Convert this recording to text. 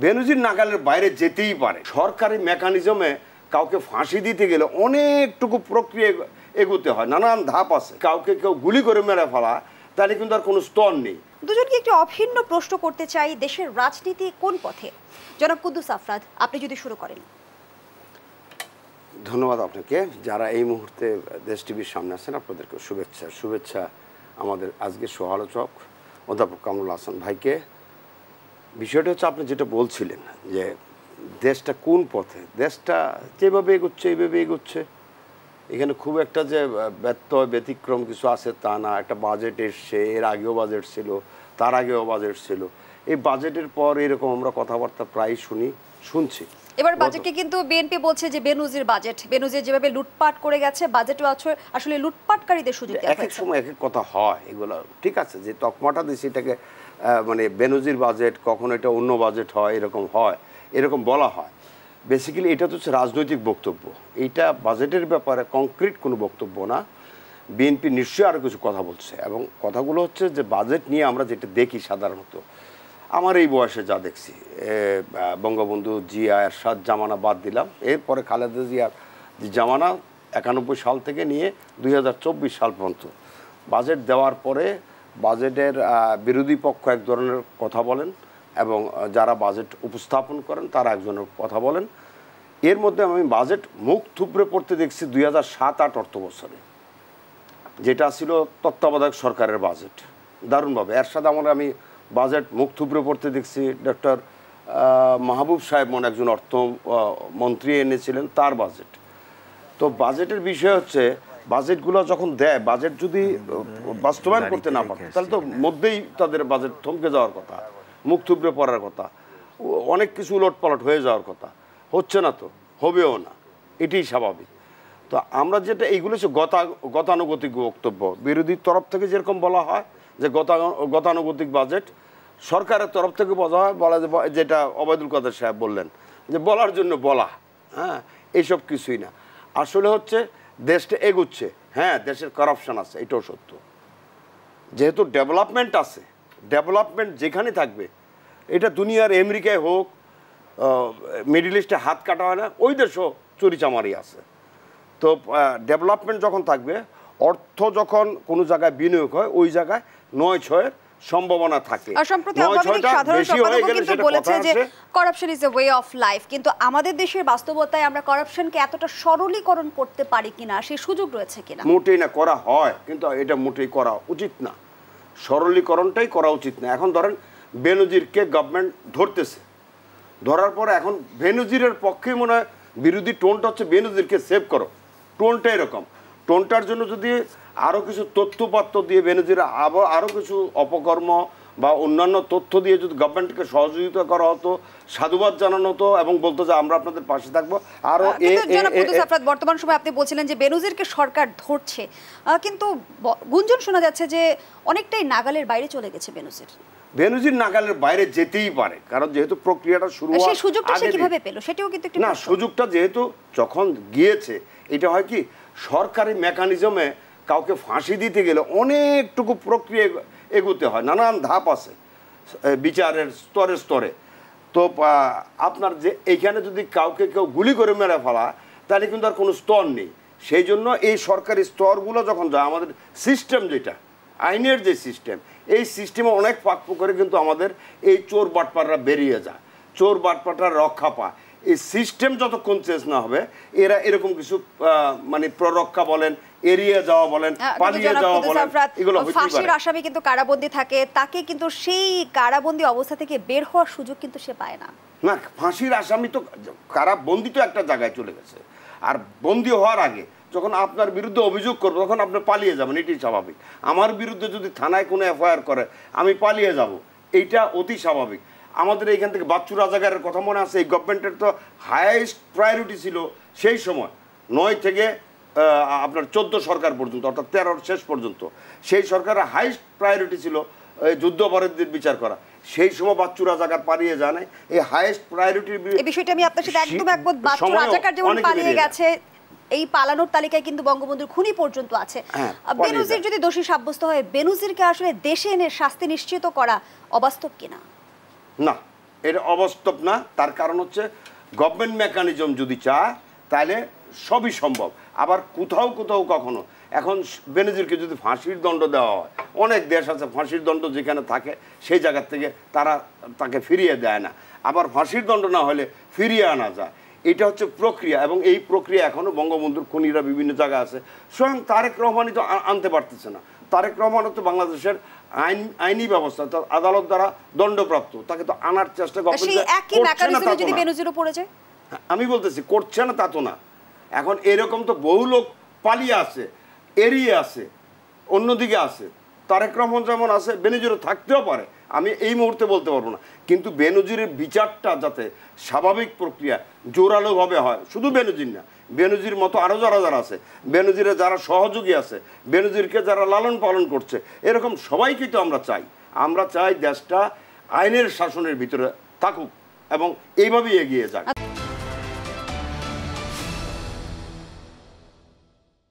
বেনজির নাগালের বাইরে যেতেই পারে। সরকারি মেকানিজমে কাউকে ফাঁসি দিতে গেলে অনেকটুকু প্রক্রিয়া এগোতে হয়, নানান ধাপ আছে। কাউকে কেউ গুলি করে মেরে ফেলা, তাহলে কিন্তু আর কোনো স্তর নেই। দুজনকে একটু অভিন্ন প্রশ্ন করতে চাই, দেশের রাজনীতি কোন পথে? জনাব কুদ্দুস আফরাদ, আপনি যদি শুরু করেন। ধন্যবাদ আপনাকে। যারা এই মুহূর্তে দেশ টিভির সামনে আছেন আপনাদেরকে শুভেচ্ছা আমাদের আজকের সহ-আলোচক অধ্যাপক কামরুল হাসান ভাইকে। বিষয়টা হচ্ছে আপনি যেটা বলছিলেন যে দেশটা কোন পথে, দেশটা যেভাবে এগোচ্ছে এইভাবে এগোচ্ছে, এখানে খুব একটা যে ব্যতিক্রম কিছু আছে তা না। একটা বাজেট এসছে, এর আগেও বাজেট ছিল, তার আগেও বাজেট ছিল। এই বাজেটের পর এরকম আমরা কথাবার্তা প্রায় শুনছি। এবার বাজেটকে কিন্তু বিএনপি বলছে যে বেনজির বাজেট, বেনজির যেভাবে লুটপাট করে গেছে বাজেটও আসলে লুটপাটকারীদের সুযোগ দেওয়া হয়েছে। এক সময় এক এক কথা হয়, এগুলো ঠিক আছে যে তকমাটা দিচ্ছে এটাকে মানে বেনজির বাজেট, কখন এটা অন্য বাজেট হয়, এরকম বলা হয়। বেসিক্যালি এটা তো হচ্ছে রাজনৈতিক বক্তব্য, এইটা বাজেটের ব্যাপারে কংক্রিট কোনো বক্তব্য না। বিএনপি নিশ্চয়ই আরও কিছু কথা বলছে, এবং কথাগুলো হচ্ছে যে বাজেট নিয়ে আমরা যেটা দেখি সাধারণত, আমার এই বয়সে যা দেখছি, বঙ্গবন্ধু জিয়া এরশাদ জামানা বাদ দিলাম, এরপরে খালেদা জিয়ার জামানা 91 সাল থেকে নিয়ে 2024 সাল পর্যন্ত বাজেট দেওয়ার পরে বাজেটের বিরোধী পক্ষ এক ধরনের কথা বলেন এবং যারা বাজেট উপস্থাপন করেন তারা একজনের কথা বলেন। এর মধ্যে আমি বাজেট মুখ থুবড়ে পড়তে দেখছি 2007-08 অর্থ বছরে, যেটা ছিল তত্ত্বাবধায়ক সরকারের বাজেট। দারুণভাবে এরশাদ আমলে আমি বাজেট মুখ থুবড়ে পড়তে দেখছি। ডক্টর মাহবুব সাহেব মনে একজন অর্থমন্ত্রী এনেছিলেন, তার বাজেট। তো বাজেটের বিষয় হচ্ছে বাজেটগুলো যখন দেয়, বাজেট যদি বাস্তবায়ন করতে না পারে তাহলে তো মধ্যেই তাদের বাজেট থমকে যাওয়ার কথা, মুখ থুবড়ে পড়ার কথা, অনেক কিছু উলটপালট হয়ে যাওয়ার কথা। হচ্ছে না, তো হবেও না, এটাই স্বাভাবিক। তো আমরা যেটা এইগুলো হচ্ছে গতানুগতিক বক্তব্য। বিরোধীর তরফ থেকে যেরকম বলা হয় যে গতানুগতিক বাজেট, সরকারের তরফ থেকে বলা যেটা ওবায়দুল কাদের সাহেব বললেন যে বলার জন্য বলা, হ্যাঁ, এইসব কিছুই না। আসলে হচ্ছে দেশটা এগুচ্ছে, হ্যাঁ দেশের কারাপশন আছে, এটাও সত্য। যেহেতু ডেভেলপমেন্ট আছে, ডেভেলপমেন্ট যেখানে থাকবে, এটা দুনিয়ার আমেরিকায় হোক, মিডল ইস্টে হাত কাটা হয় না, ওই দেশও চুরিচামারি আছে। তো ডেভেলপমেন্ট যখন থাকবে, অর্থ যখন কোনো জায়গায় বিনিয়োগ হয়, ওই জায়গায় 9/6 সম্ভাবনা থাকে। Corruption is a way of life, কিন্তু আমাদের দেশের বাস্তবতায় আমরা করাপশনকে এতটা সরলীকরণ করতে পারি কিনা, সেই সুযোগ রয়েছে কিনা? মোটেই না, করা হয়, কিন্তু এটা মোটেই করা উচিত না। সরলীকরণটাই করা উচিত না। এখন ধরেন বেনজিরকে গভর্নমেন্ট ধরতেছে, ধরার পরে এখন বেনজিরের পক্ষে মনে হয় বিরোধী টোনটা হচ্ছে বেনজিরকে সেভ করো, টোনটা এরকম। টোনটার জন্য যদি আরও কিছু তথ্যপাত্র দিয়ে বেনজির আরও কিছু অপকর্ম বা অন্যান্য তথ্য দিয়ে যদি গভর্নমেন্টকে সহযোগিতা করা হতো, সাধুবাদ জানানো হতো এবং বলতো যে আমরা আপনাদের পাশে থাকবো। আরও বর্তমান সময় আপনি বলছিলেন যে বেনজিরকে সরকার ধরছে, কিন্তু গুঞ্জন শোনা যাচ্ছে যে অনেকটাই নাগালের বাইরে চলে গেছে বেনজির নাগালের বাইরে যেতেই পারে, কারণ যেহেতু প্রক্রিয়াটা শুরু হয়, সেই সুযোগটা সে কিভাবে পেল সেটাও কিন্তু একটু না। সুযোগটা যেহেতু যখন গিয়েছে, এটা হয় কি সরকারি মেকানিজমে কাউকে ফাঁসি দিতে গেলে অনেকটুকু প্রক্রিয়া এগোতে হয়, নানান ধাপ আছে বিচারের স্তরে স্তরে। তো আপনার যে এইখানে যদি কাউকে কেউ গুলি করে মেরে ফেলা, তাহলে কিন্তু আর কোনো স্তর নেই। সেই জন্য এই সরকারি স্তরগুলো যখন যায়, আমাদের সিস্টেম যেটা আইনের যে সিস্টেম, এই সিস্টেমে অনেক ফাঁক করে কিন্তু আমাদের এই চোর বাটপাররা বেরিয়ে যায়, চোর বাটপাররা রক্ষা পায়। এই সিস্টেম যতক্ষণ চেঞ্জ না হবে, এরা এরকম কিছু মানে প্ররক্ষা বলেন, এড়িয়ে যাওয়া বলেন, পালিয়ে যাওয়া বলেন, এগুলো হতে পারে। ফাঁসির আসামি কিন্তু কারাবন্দী থাকে, তাকে কিন্তু সেই কারাবন্দী অবস্থা থেকে বের হওয়ার সুযোগ কিন্তু সে পায় না। না, ফাঁসির আসামি তো কারাবন্দী তো একটা জায়গায় চলে গেছে, আর বন্দী হওয়ার আগে যখন আপনার বিরুদ্ধে অভিযোগ করবো তখন আপনি পালিয়ে যাবেন, এটাই স্বাভাবিক। আমার বিরুদ্ধে যদি থানায় কোনো এফআইআর করে আমি পালিয়ে যাব, এইটা অতি স্বাভাবিক। আমাদের এইখান থেকে বাচ্চু রাজাগারের কথা মনে আছে, এই গভর্নমেন্টের তো হাইয়েস্ট প্রায়োরিটি ছিল সেই সময় 9 থেকে আপনার 14 সরকার পর্যন্ত, অর্থাৎ 13 শেষ পর্যন্ত, সেই সরকারের হাইয়েস্ট প্রায়োরিটি ছিল যুদ্ধাপরাধীদের বিচার করা। সেই সময় বাচ্চু রাজাকার পালিয়ে জানে, এই হাইয়েস্ট প্রায়োরিটির বিষয়টা আমি আপনার সাথে একদম একমত। বাচ্চু রাজাকার যেমন পালিয়ে গেছে, এই পালানোর তালিকায় কিন্তু বঙ্গবন্ধুর খুনি পর্যন্ত আছে। বেনজির যদি দোষী সাব্যস্ত হয়, বেনজিরকে আসলে দেশে এনে শাস্তি নিশ্চিত করা অবাস্তব কিনা? না, এটা অবাস্তব না। তার কারণ হচ্ছে গভর্নমেন্ট মেকানিজম যদি চায় তাহলে সবই সম্ভব। আবার কোথাও কোথাও কখনো এখন বেনজিরকে যদি ফাঁসির দণ্ড দেওয়া হয়, অনেক দেশ আছে ফাঁসির দণ্ড যেখানে থাকে সেই জায়গার থেকে তারা তাকে ফিরিয়ে দেয় না, আবার ফাঁসির দণ্ড না হলে ফিরিয়ে আনা যায়। এটা হচ্ছে প্রক্রিয়া, এবং এই প্রক্রিয়া এখনও বঙ্গবন্ধুর খুনিরা বিভিন্ন জায়গায় আছে। স্বয়ং তারেক রহমানই তো আনতে পারতেছে না। তারেক রহমান তো বাংলাদেশের আইনি ব্যবস্থা, আদালত দ্বারা দণ্ডপ্রাপ্ত, তাকে তো আনার চেষ্টা আমি বলতেছি করছে না তা তো না। এখন এরকম তো বহু লোক পালিয়ে আছে, এড়িয়ে আছে, অন্যদিকে আছে। তারেক রহমান যেমন আছে, বেনজিরও থাকতেও পারে, আমি এই মুহূর্তে বলতে পারবো না। কিন্তু বেনজিরের বিচারটা যাতে স্বাভাবিক প্রক্রিয়া জোরালোভাবে হয়, শুধু বেনজির না, বেনজির মতো আরও যারা যারা আছে, বেনজিরের যারা সহযোগী আছে, বেনজিরকে যারা লালন পালন করছে, এরকম সবাইকে তো আমরা চাই। আমরা চাই দেশটা আইনের শাসনের ভিতরে থাকুক এবং এইভাবেই এগিয়ে যাক।